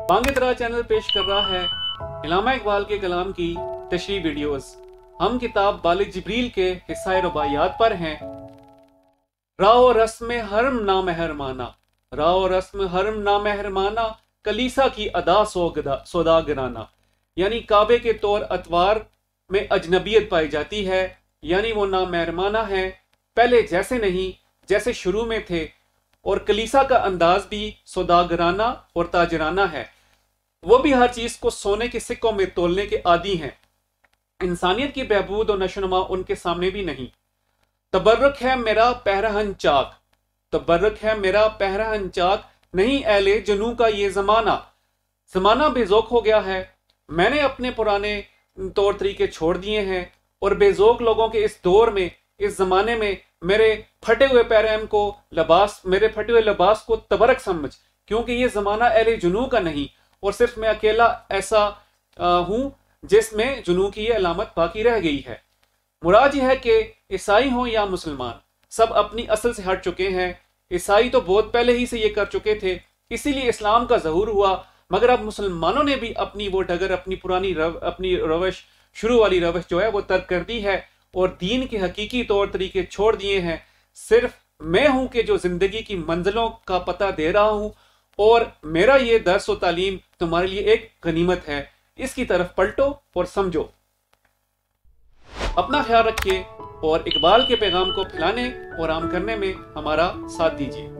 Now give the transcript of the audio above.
बांगितरा channel पेश कर रहा है इलामा इकबाल के कलाम की तशरीह वीडियोस। हम किताब बालिग जिब्रील के हिस्सा रुबाइयात पर हैं। राओ रस्म हरम ना मेहरमाना, राओ रस्म हरम ना मेहरमाना, कलीसा की अदा सौदागराना। यानी काबे के तौर अतवार में अजनबियत पाई जाती है, यानी वो ना मेहरमाना है, पहले जैसे नहीं जैसे शुरू में थे। और कलीसा का अंदाज भी सौदागराना और ताजराना है, वो भी हर चीज को सोने के सिक्कों में तोलने के आदी हैं। इंसानियत की बहबूद और नशोनुमा उनके सामने भी नहीं। तबर्रुक है मेरा पहरहन चाक, तबर्रुक है मेरा पहरहन चाक, नहीं एले जनू का ये जमाना। जमाना बेजोक हो गया है, मैंने अपने पुराने तौर तरीके छोड़ दिए हैं और बेजोक लोगों के इस दौर में, इस जमाने में मेरे फटे हुए पैरहन को लिबास, मेरे फटे हुए लिबास को तबरक समझ, क्योंकि ये जमाना एले जुनू का नहीं और सिर्फ मैं अकेला ऐसा हूं जिसमें जुनू की ये अलामत बाकी रह गई है। मुराद यह है कि ईसाई हों या मुसलमान, सब अपनी असल से हट चुके हैं। ईसाई तो बहुत पहले ही से ये कर चुके थे, इसीलिए इस्लाम का ज़हूर हुआ। मगर अब मुसलमानों ने भी अपनी वो डगर, अपनी पुरानी अपनी रवश, शुरू वाली रवश जो है वो तर्क कर दी है और दीन के हकीकी तौर तरीके छोड़ दिए हैं। सिर्फ मैं हूं कि जो जिंदगी की मंजिलों का पता दे रहा हूं और मेरा ये दर्स और तालीम तुम्हारे लिए एक गनीमत है। इसकी तरफ पलटो और समझो। अपना ख्याल रखिए और इकबाल के पैगाम को फैलाने और आम करने में हमारा साथ दीजिए।